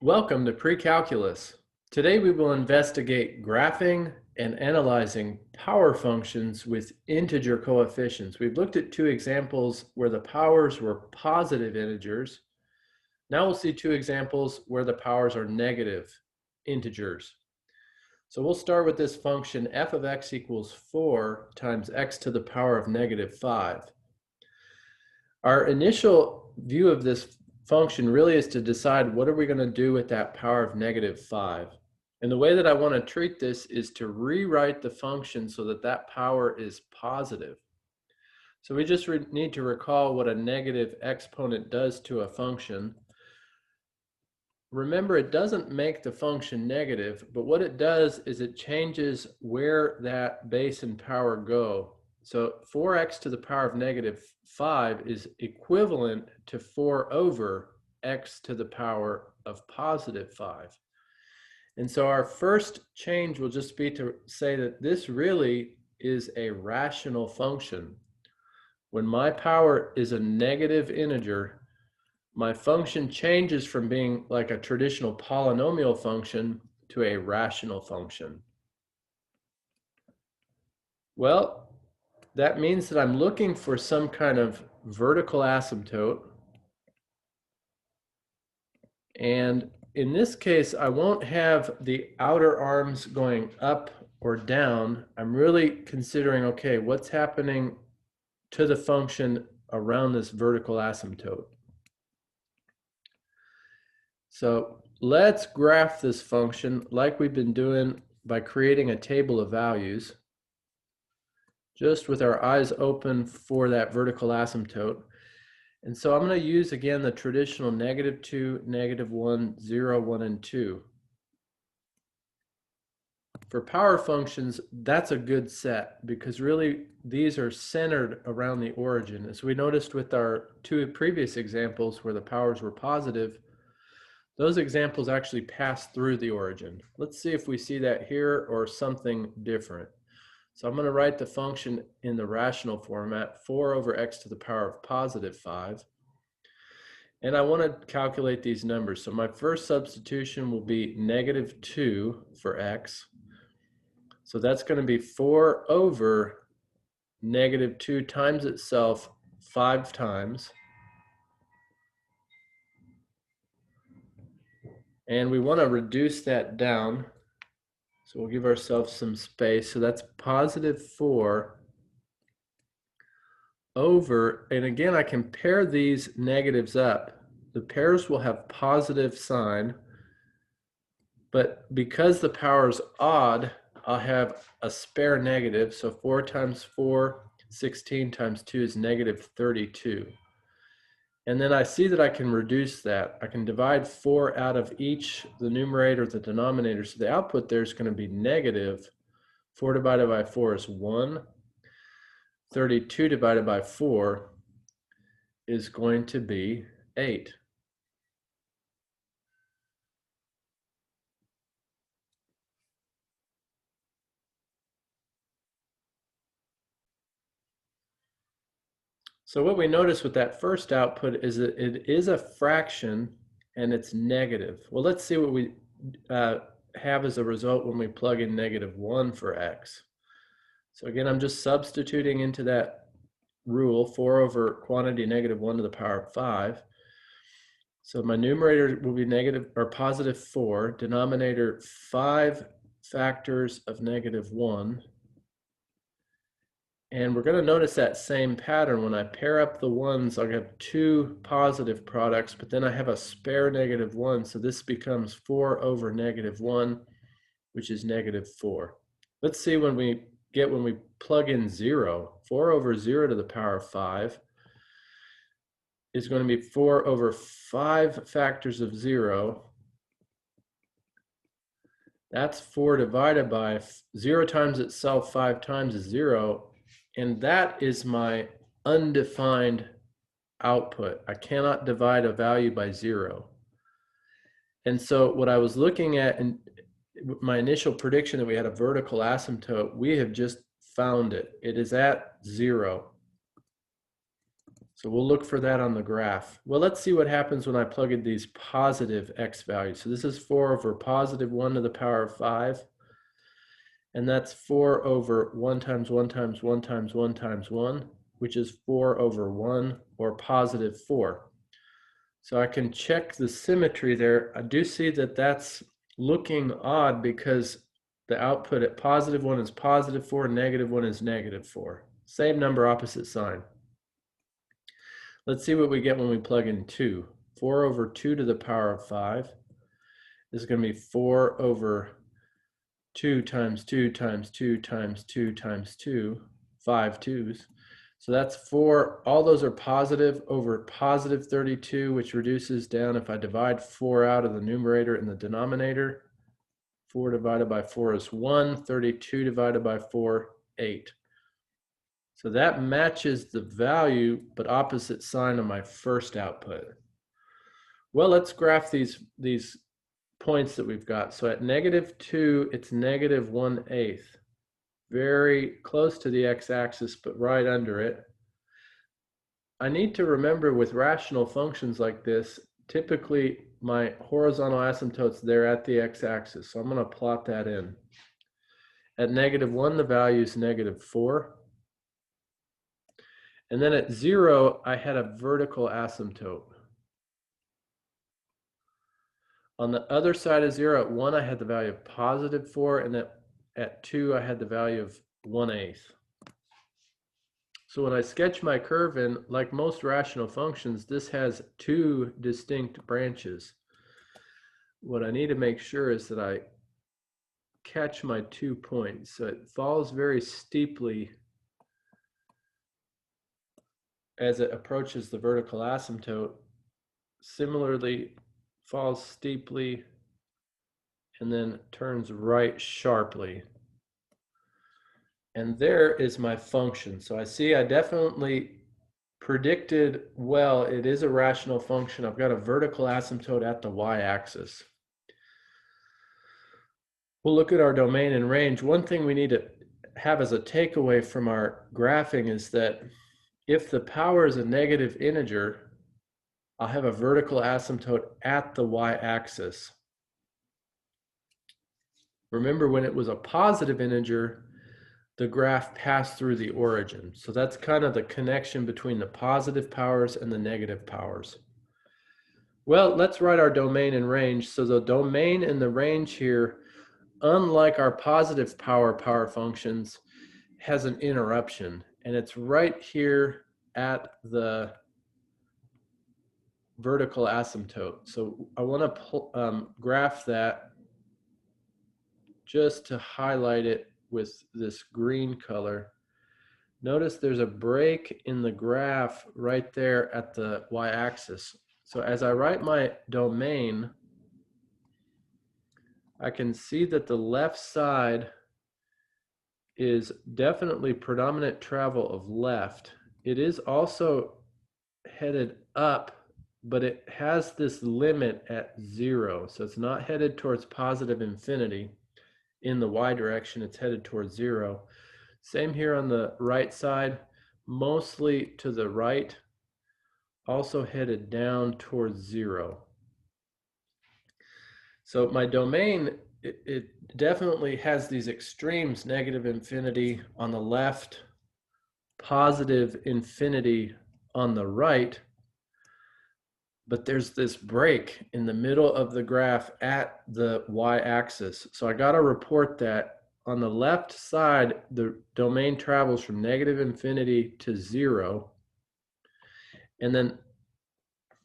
Welcome to Pre-Calculus. Today we will investigate graphing and analyzing power functions with integer coefficients. We've looked at two examples where the powers were positive integers. Now we'll see two examples where the powers are negative integers. So we'll start with this function f of x equals 4 times x to the power of negative 5. Our initial view of this function really is to decide what are we going to do with that power of negative 5. And the way that I want to treat this is to rewrite the function so that that power is positive. So we just need to recall what a negative exponent does to a function. Remember, it doesn't make the function negative, but what it does is it changes where that base and power go. So 4x to the power of negative 5 is equivalent to 4 over x to the power of positive 5. And so our first change will just be to say that this really is a rational function. When my power is a negative integer, my function changes from being like a traditional polynomial function to a rational function. Well, that means that I'm looking for some kind of vertical asymptote. And in this case, I won't have the outer arms going up or down. I'm really considering, okay, what's happening to the function around this vertical asymptote. So let's graph this function like we've been doing by creating a table of values, just with our eyes open for that vertical asymptote. And so I'm going to use again the traditional -2, -1, 0, 1, and 2. For power functions, that's a good set because really these are centered around the origin. As we noticed with our two previous examples where the powers were positive, those examples actually pass through the origin. Let's see if we see that here or something different. So I'm going to write the function in the rational format, 4 over x to the power of positive 5. And I want to calculate these numbers. So my first substitution will be -2 for x. So that's going to be 4 over -2 times itself 5 times. And we want to reduce that down. So we'll give ourselves some space. So that's +4 over, and again, I can pair these negatives up. The pairs will have positive sign, but because the power is odd, I'll have a spare negative. So 4 times 4, 16 times 2 is -32. And then I see that I can reduce that. I can divide 4 out of each, the numerator, the denominator. So the output there is going to be negative. 4 divided by 4 is 1. 32 divided by 4 is going to be 8. So what we notice with that first output is that it is a fraction and it's negative. Well, let's see what we have as a result when we plug in -1 for x. So again, I'm just substituting into that rule, 4 over quantity -1 to the power of 5. So my numerator will be +4, denominator 5 factors of -1. And we're going to notice that same pattern. When I pair up the ones, I'll have 2 positive products, but then I have a spare -1. So this becomes 4 over -1, which is -4. Let's see when we plug in 0. 4 over 0 to the power of 5 is going to be 4 over 5 factors of 0. That's 4 divided by 0 times itself 5 times is 0. And that is my undefined output. I cannot divide a value by 0. And so what I was looking at in my initial prediction that we had a vertical asymptote, we have just found it. It is at 0. So we'll look for that on the graph. Well, let's see what happens when I plug in these positive x values. So this is 4 over positive 1 to the power of 5. And that's 4 over 1 times 1 times 1 times 1 times 1, which is 4 over 1, or positive 4. So I can check the symmetry there. I do see that that's looking odd because the output at positive 1 is positive 4, negative 1 is negative 4. Same number, opposite sign. Let's see what we get when we plug in 2. 4 over 2 to the power of 5 is going to be 4 over 2 times 2 times 2 times 2 times 2, 5 2's. So that's 4, all those are positive, over positive 32, which reduces down if I divide 4 out of the numerator and the denominator. 4 divided by 4 is 1, 32 divided by 4, 8. So that matches the value, but opposite sign on my first output. Well, let's graph these points that we've got. So at -2, it's -1/8. Very close to the x-axis, but right under it. I need to remember with rational functions like this, typically my horizontal asymptotes, they're at the x-axis. So I'm going to plot that in. At -1, the value is -4. And then at 0, I had a vertical asymptote. On the other side of 0, at 1, I had the value of +4, and at 2, I had the value of 1/8. So when I sketch my curve in, like most rational functions, this has 2 distinct branches. What I need to make sure is that I catch my 2 points. So it falls very steeply as it approaches the vertical asymptote. Similarly, falls steeply and then turns right sharply. And there is my function. So I see I definitely predicted well. It is a rational function. I've got a vertical asymptote at the y-axis. We'll look at our domain and range. One thing we need to have as a takeaway from our graphing is that if the power is a negative integer, I'll have a vertical asymptote at the y-axis. Remember, when it was a positive integer, the graph passed through the origin. So that's kind of the connection between the positive powers and the negative powers. Well, let's write our domain and range. So the domain and the range here, unlike our positive power functions, has an interruption. And it's right here at the vertical asymptote. So I want to graph that just to highlight it with this green color. Notice there's a break in the graph right there at the y-axis. So as I write my domain, I can see that the left side is definitely predominant travel of left. It is also headed up, but it has this limit at 0. So it's not headed towards positive infinity. In the y direction, it's headed towards 0. Same here on the right side, mostly to the right, also headed down towards 0. So my domain, it definitely has these extremes, negative infinity on the left, positive infinity on the right, but there's this break in the middle of the graph at the y-axis. So I got to report that on the left side, the domain travels from negative infinity to 0, and then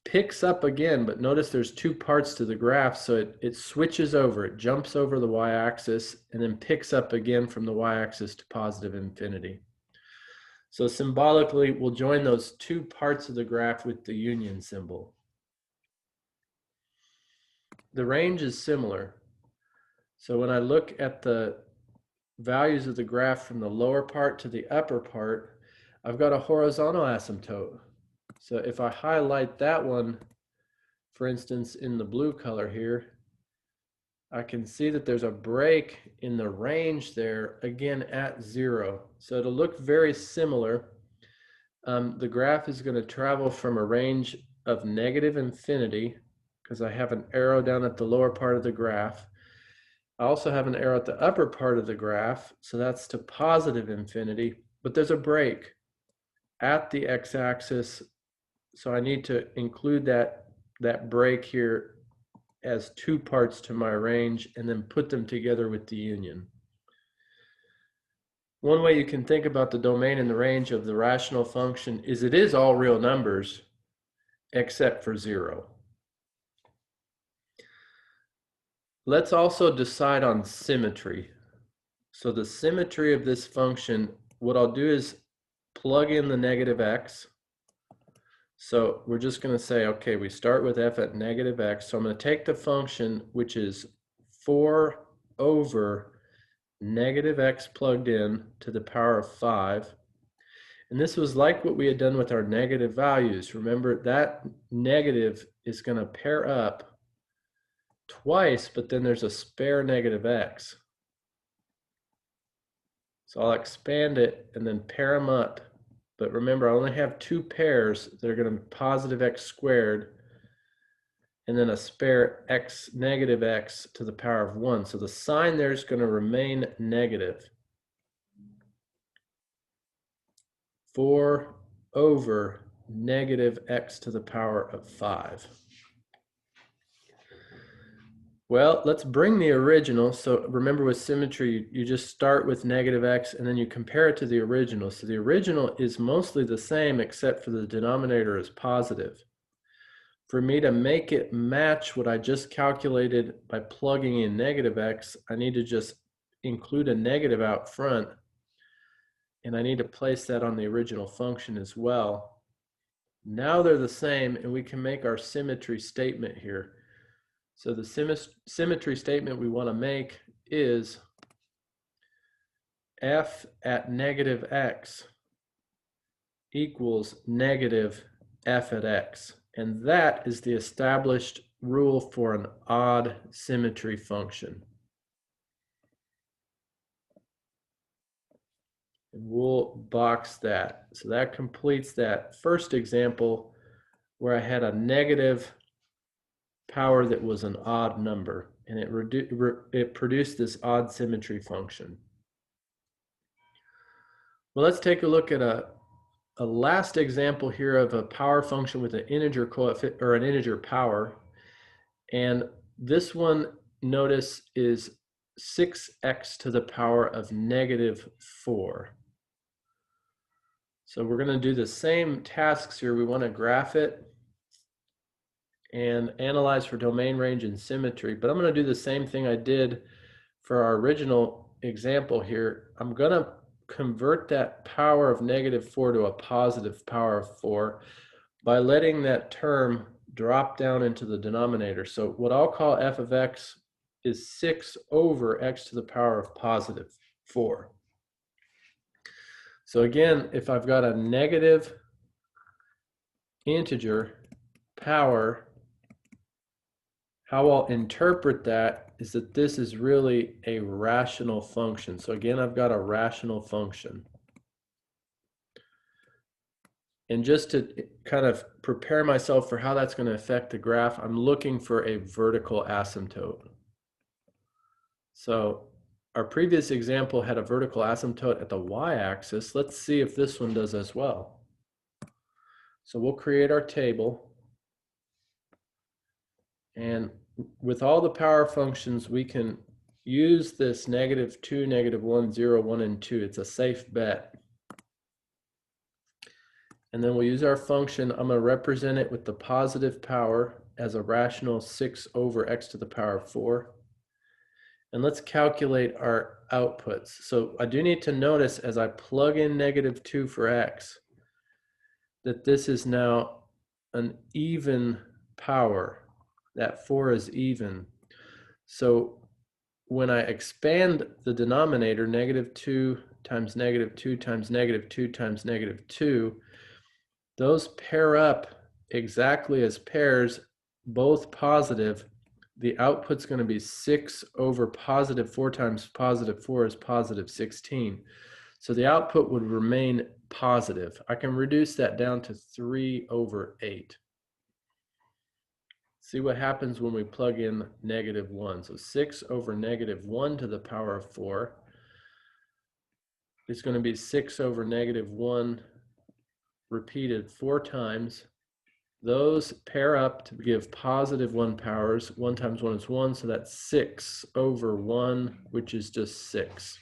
picks up again, but notice there's 2 parts to the graph, so it switches over, it jumps over the y-axis, and then picks up again from the y-axis to positive infinity. So symbolically, we'll join those 2 parts of the graph with the union symbol. The range is similar. So when I look at the values of the graph from the lower part to the upper part, I've got a horizontal asymptote. So if I highlight that one, for instance, in the blue color here, I can see that there's a break in the range there, again at 0. So it'll look very similar. The graph is going to travel from a range of negative infinity, because I have an arrow down at the lower part of the graph. I also have an arrow at the upper part of the graph, so that's to positive infinity, but there's a break at the x-axis, so I need to include that break here as two parts to my range and then put them together with the union. One way you can think about the domain and the range of the rational function is it is all real numbers except for 0. Let's also decide on symmetry. So the symmetry of this function, what I'll do is plug in the negative x. So we're just going to say, okay, we start with f at negative x. So I'm going to take the function, which is 4 over negative x plugged in to the power of 5. And this was like what we had done with our negative values. Remember, that negative is going to pair up twice, but then there's a spare negative x. So I'll expand it and then pair them up. But remember, I only have two pairs that are going to be positive x squared and then a spare x negative x to the power of 1. So the sign there is going to remain negative. 4 over negative x to the power of 5. Well, let's bring the original. So remember, with symmetry, you just start with negative x and then you compare it to the original. So the original is mostly the same except for the denominator is positive. For me to make it match what I just calculated by plugging in negative x, I need to just include a negative out front, and I need to place that on the original function as well. Now they're the same, and we can make our symmetry statement here. So the symmetry statement we want to make is f at negative x equals negative f at x. And that is the established rule for an odd symmetry function. And we'll box that. So that completes that first example where I had a negative power that was an odd number, and it produced this odd symmetry function. Well, let's take a look at a last example here of a power function with an integer coefficient or an integer power. And this one, notice, is 6x to the power of negative 4. So we're going to do the same tasks here. We want to graph it and analyze for domain, range, and symmetry. But I'm going to do the same thing I did for our original example here. I'm going to convert that power of negative 4 to a positive power of 4 by letting that term drop down into the denominator. So what I'll call f of x is 6 over x to the power of positive 4. So again, if I've got a negative integer power, how I'll interpret that is that this is really a rational function. So again, I've got a rational function. And just to kind of prepare myself for how that's going to affect the graph, I'm looking for a vertical asymptote. So our previous example had a vertical asymptote at the y-axis. Let's see if this one does as well. So we'll create our table. And with all the power functions, we can use this negative 2, negative 1, 0, 1, and 2. It's a safe bet. And then we'll use our function. I'm going to represent it with the positive power as a rational 6 over x to the power of 4. And let's calculate our outputs. So I do need to notice as I plug in negative 2 for x, that this is now an even power. That 4 is even. So when I expand the denominator, negative 2 times negative 2 times negative 2 times negative 2, those pair up exactly as pairs, both positive. The output's going to be 6 over positive 4 times positive 4 is positive 16. So the output would remain positive. I can reduce that down to 3/8. See what happens when we plug in -1. So 6/-1 to the power of 4 is going to be 6/-1 repeated 4 times. Those pair up to give +1 powers. 1 times 1 is 1, so that's 6/1, which is just 6.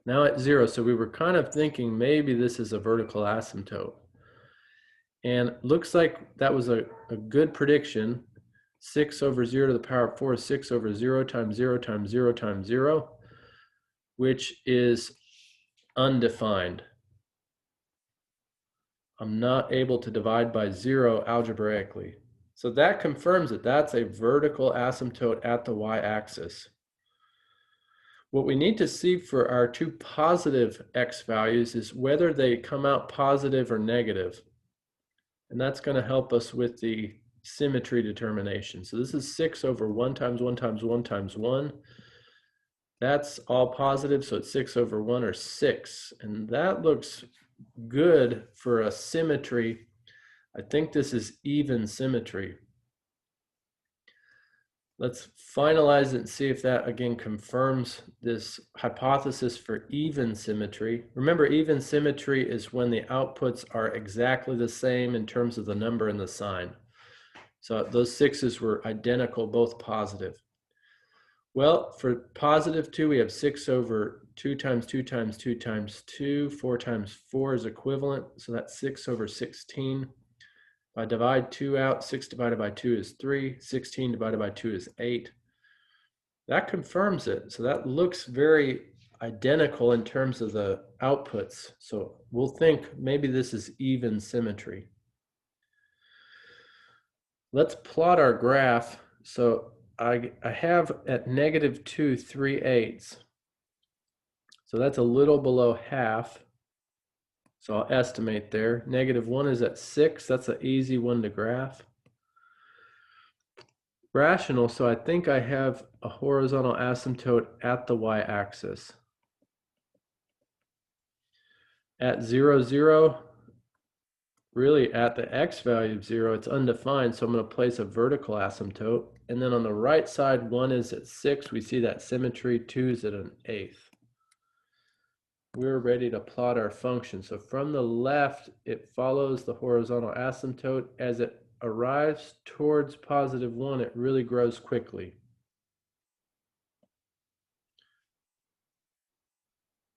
Now at 0, so we were kind of thinking maybe this is a vertical asymptote. And looks like that was a good prediction. 6/0 to the power of 4 is 6/0 times 0 times 0 times 0, which is undefined. I'm not able to divide by 0 algebraically. So that confirms that that's a vertical asymptote at the y-axis. What we need to see for our two positive x values is whether they come out positive or negative. And that's going to help us with the symmetry determination. So this is 6/1 times 1 times 1 times 1. That's all positive, so it's 6/1 or 6. And that looks good for a symmetry. I think this is even symmetry. Let's finalize it and see if that again confirms this hypothesis for even symmetry. Remember, even symmetry is when the outputs are exactly the same in terms of the number and the sign. So those 6's were identical, both positive. Well, for +2, we have 6/2 times 2 times 2 times 2. 4 times 4 is equivalent, so that's 6/16. If I divide 2 out, 6 divided by 2 is 3. 16 divided by 2 is 8. That confirms it. So that looks very identical in terms of the outputs. So we'll think maybe this is even symmetry. Let's plot our graph. So I have at -2, 3/8. So that's a little below half. So I'll estimate there. -1 is at 6. That's an easy one to graph. Rational, so I think I have a horizontal asymptote at the y-axis. At 0, 0, really at the x value of 0, it's undefined, so I'm going to place a vertical asymptote. And then on the right side, 1 is at 6. We see that symmetry. 2 is at 1/8. We're ready to plot our function. So from the left, it follows the horizontal asymptote. As it arrives towards +1, it really grows quickly.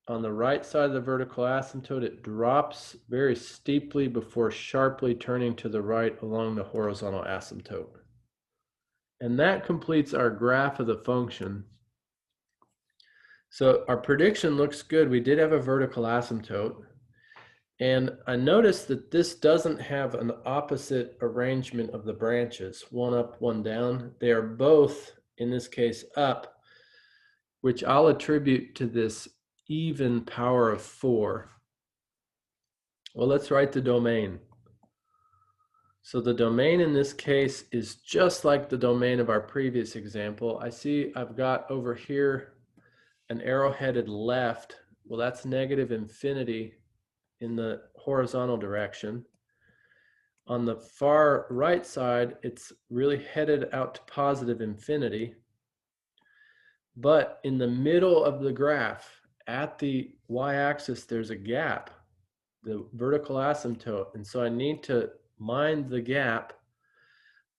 On the right side of the vertical asymptote, it drops very steeply before sharply turning to the right along the horizontal asymptote. And that completes our graph of the function. So our prediction looks good. We did have a vertical asymptote. And I noticed that this doesn't have an opposite arrangement of the branches, one up, one down. They are both, in this case, up, which I'll attribute to this even power of 4. Well, let's write the domain. So the domain in this case is just like the domain of our previous example. I see I've got over here an arrow headed left. Well, that's -infinity in the horizontal direction. On the far right side, it's really headed out to +infinity. But in the middle of the graph, at the y-axis, there's a gap, the vertical asymptote. And so I need to mind the gap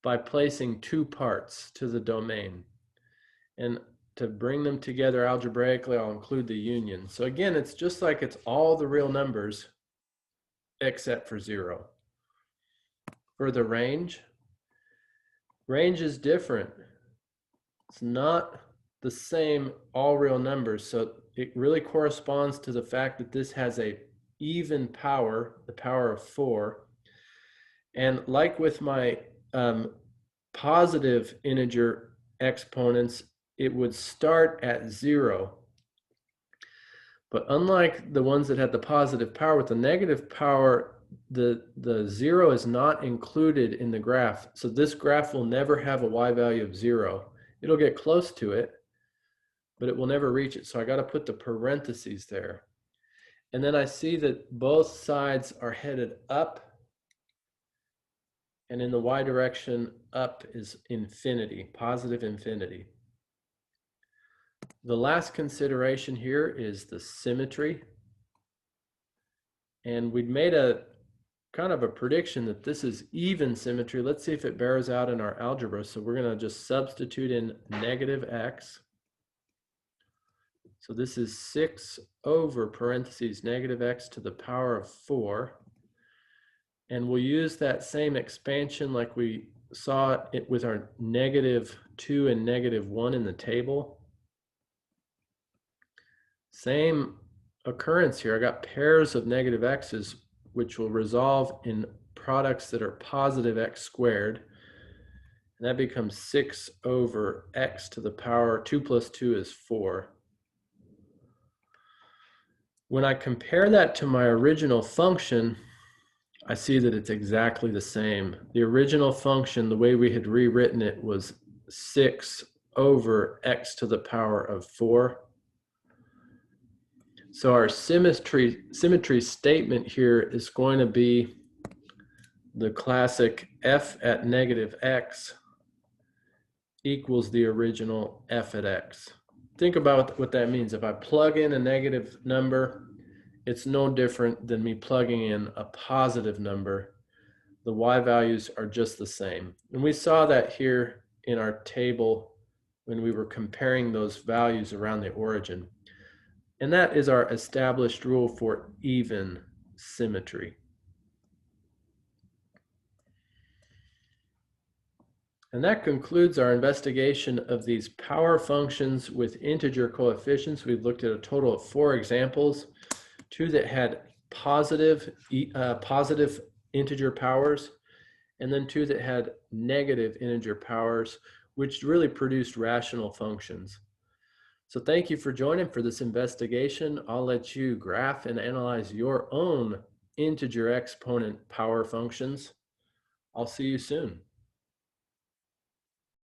by placing 2 parts to the domain. And to bring them together algebraically, I'll include the union. So again, it's just like it's all the real numbers except for 0. For the range is different. It's not the same all real numbers. So it really corresponds to the fact that this has a even power, the power of 4. And like with my positive integer exponents, it would start at 0. But unlike the ones that had the positive power, with the negative power, the 0 is not included in the graph. So this graph will never have a y value of 0. It'll get close to it, but it will never reach it. So I got to put the parentheses there. And then I see that both sides are headed up, and in the y direction, up is infinity, positive infinity. The last consideration here is the symmetry. And we'd made a kind of a prediction that this is even symmetry. Let's see if it bears out in our algebra. So we're going to just substitute in negative x. So this is 6 over parentheses negative x to the power of 4. And we'll use that same expansion like we saw it with our -2 and -1 in the table. Same occurrence here. I got pairs of negative x's, which will resolve in products that are positive x squared. And that becomes 6 over x to the power, 2 plus 2 is 4. When I compare that to my original function, I see that it's exactly the same. The original function, the way we had rewritten it, was 6 over x to the power of 4. So our symmetry statement here is going to be the classic f at negative x equals the original f at x. Think about what that means. If I plug in a negative number, it's no different than me plugging in a positive number. The y values are just the same. And we saw that here in our table when we were comparing those values around the origin. And that is our established rule for even symmetry. And that concludes our investigation of these power functions with integer coefficients. We've looked at a total of 4 examples, 2 that had positive integer powers, and then 2 that had negative integer powers, which really produced rational functions. So thank you for joining for this investigation. I'll let you graph and analyze your own integer exponent power functions. I'll see you soon.